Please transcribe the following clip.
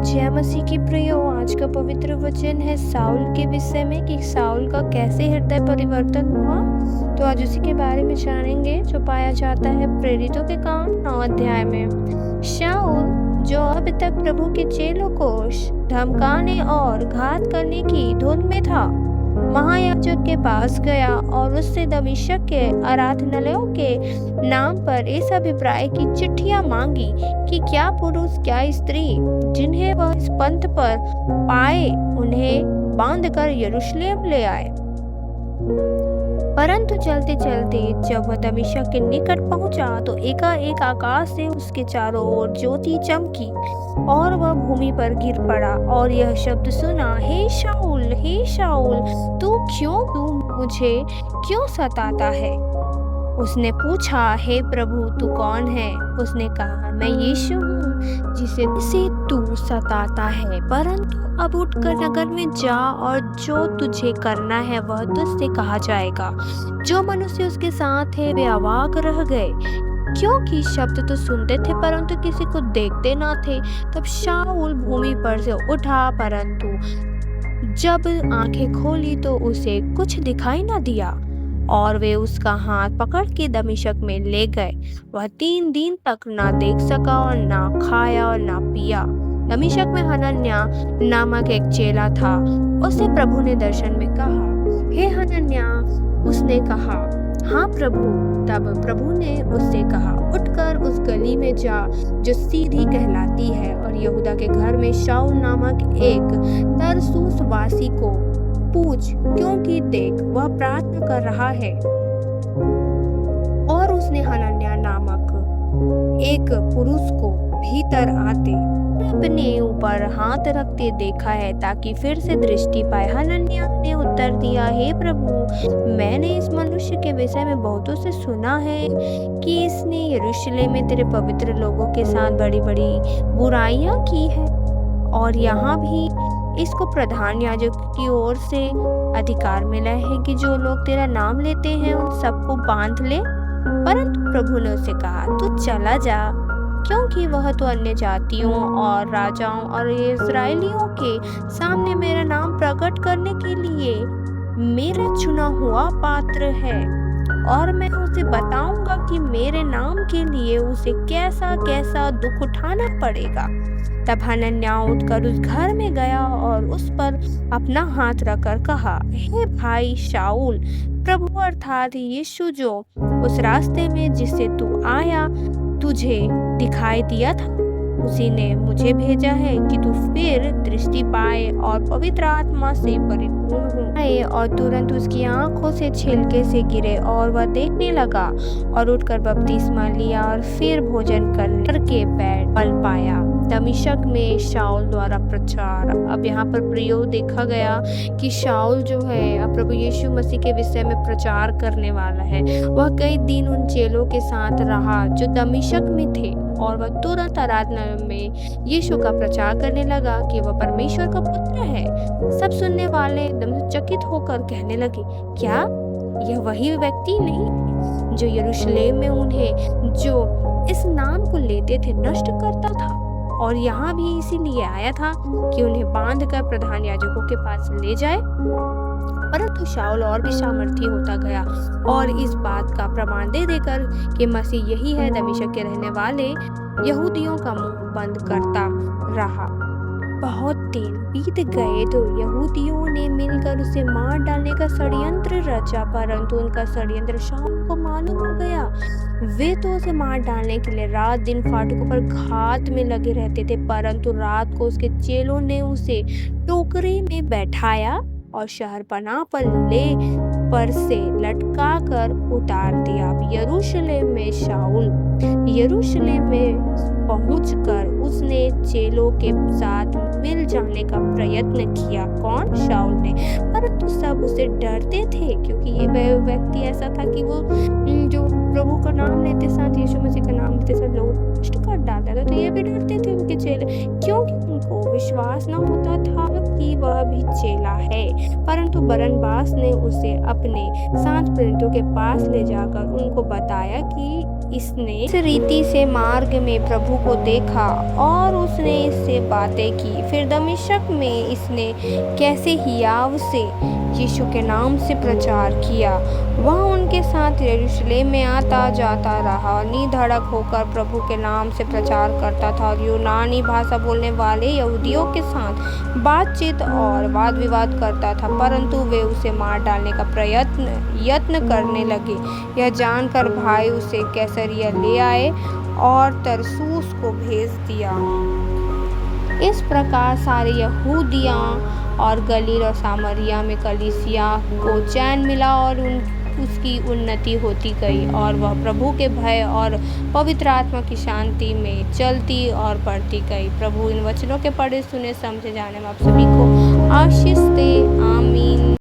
जय मसीह की प्रियो। आज का पवित्र वचन है साउल के विषय में कि साउल का कैसे हृदय परिवर्तन हुआ। तो आज उसी के बारे में जानेंगे जो पाया जाता है प्रेरितों के काम 9 अध्याय में। शाऊल जो अब तक प्रभु के चेलों को धमकाने और घात करने की धुन में था, महायाजक के पास गया और उससे दमिश्क के आराधनालयों के नाम पर इस अभिप्राय की चिट्ठियां मांगी कि क्या पुरुष क्या स्त्री जिन्हें वह इस पंथ पर पाए उन्हें बांधकर यरूशलेम ले आए। परंतु चलते चलते जब वह दमिश्क के निकट पहुंचा तो एकाएक आकाश से उसके चारों ओर ज्योति चमकी और वह भूमि पर गिर पड़ा और यह शब्द सुना, हे शाऊल, तू मुझे क्यों सताता है। उसने पूछा, हे प्रभु तू कौन है। उसने कहा, मैं यीशु हूँ जिसे तू सताता है। परंतु अब उठकर नगर में जा और जो तुझे करना है वह तुझसे कहा जाएगा। जो मनुष्य उसके साथ थे वे अवाक रह गए, क्योंकि शब्द तो सुनते थे परंतु किसी को देखते न थे। तब शाऊल भूमि पर से उठा, परंतु जब आंखें खोली तो उसे कुछ दिखाई न दिया और वे उसका हाथ पकड़ के दमिश्क में ले गए। वह 3 दिन तक ना देख सका और ना खाया और ना पिया। दमिश्क में हनन्याह नामक एक चेला था। उसे प्रभु ने दर्शन में कहा, हे हनन्याह। उसने कहा, हाँ प्रभु। तब प्रभु ने उससे कहा, उठकर उस गली में जा जो सीधी कहलाती है और यहूदा के घर में शाऊल नामक एक तरसुस वासी को पूछ, क्योंकि देख वह प्रार्थना कर रहा है। और उसने हनन्याह नामक एक पुरुष को भीतर आते अपने ऊपर हाथ रखते देखा है ताकि फिर से दृष्टि पाए। हनन्याह ने उत्तर दिया, हे प्रभु, मैंने इस मनुष्य के विषय में बहुतों से सुना है कि इसने यरूशलेम में तेरे पवित्र लोगों के साथ बड़ी बड़ी बुराइयां की है और यहाँ भी इसको प्रधान याजक की ओर से अधिकार मिला है कि जो लोग तेरा नाम लेते हैं उन सबको बांध ले। परंतु प्रभु ने उसे कहा, तू चला जा, क्योंकि वह तो अन्य जातियों और राजाओं और इस्राएलियों के सामने मेरा नाम प्रकट करने के लिए मेरा चुना हुआ पात्र है। और मैं उसे बताऊंगा कि मेरे नाम के लिए उसे कैसा कैसा दुख उठाना पड़ेगा। तब हनन्याह उठकर उस घर में गया और उस पर अपना हाथ रखकर कहा, हे भाई शाऊल, प्रभु अर्थात यीशु जो उस रास्ते में जिससे तू आया तुझे दिखाई दिया था, उसी ने मुझे भेजा है कि तू फिर दृष्टि पाए और पवित्र आत्मा से परिपूर्ण हो। और तुरंत उसकी आंखों से छिलके से गिरे और वह देखने लगा और उठकर बपतिस्मा लिया और फिर भोजन करके बल पाया। दमिश्क में शाऊल द्वारा प्रचार। अब यहाँ पर प्रयोग देखा गया कि शाऊल जो है प्रभु यीशु मसीह के विषय में प्रचार करने वाला है। वह कई दिन उन चेलों के साथ रहा जो दमिश्क में थे और वह तुरंत आराधनालय में यीशु का प्रचार करने लगा कि वह परमेश्वर का पुत्र है। सब सुनने वाले एकदम चकित होकर कहने लगे, क्या यह वही व्यक्ति नहीं जो यरूशलेम में उन्हें जो इस नाम को लेते थे नष्ट करता था और यहाँ भी इसीलिए आया था कि उन्हें बांधकर प्रधान याजकों के पास ले जाए। परंतु शाऊल और भी सामर्थी होता गया और इस बात का प्रमाण दे देकर कि मसीह यही है, दमिश्क के रहने वाले यहूदियों का मुंह बंद करता रहा। बहुत दिन बीत गए तो यहूदियों ने मिलकर उसे मार डालने का षड्यंत्र रचा, परंतु उनका षड्यंत्र शाऊल को मालूम हो गया। वे तो उसे मार डालने के लिए रात दिन फाटकों पर घात में लगे रहते थे, परंतु रात को उसके चेलों ने उसे टोकरी में बैठाया और शहरपनाह पर से लटका कर उतार दिया। यरूशलेम में पहुंचकर उसने चेलों के साथ मिल जाने का प्रयत्न किया। कौन? शाऊल ने। परंतु सब उसे डरते थे, क्योंकि ये व्यक्ति ऐसा था कि वो जो प्रभु का नाम लेते साथ, यीशु मसीह का नाम लेते साथ लोग नष्ट कर डालता था। तो ये भी डरते थे उनके चेले, क्योंकि उनको विश्वास न होता था कि वह भी चेला है। परंतु बरनबास ने उसे अपने साथ प्रेरितों के पास ले जाकर उनको बताया कि इसने इस रीति से मार्ग में प्रभु को देखा और उसने इससे बातें की। फिर दमिश्क में इसने कैसे हियाव से यीशु के नाम से प्रचार किया। वह उनके साथ यरूशलेम में आता जाता रहा, निधड़क होकर प्रभु के नाम से प्रचार करता था और यूनानी भाषा बोलने वाले यहूदियों के साथ बातचीत और वाद विवाद करता था, परंतु वे उसे मार डालने का यत्न करने लगे। यह जानकर भाई उसे कैसरिया ले आए और तरसुस को भेज दिया। इस प्रकार सारे यहूदिया और गलील और सामरिया में कलीसिया को चैन मिला और उसकी उन्नति होती गई और वह प्रभु के भय और पवित्र आत्मा की शांति में चलती और बढ़ती गई। प्रभु इन वचनों के पढ़े सुने समझे जाने में आप सभी को आशीष दे। आमीन।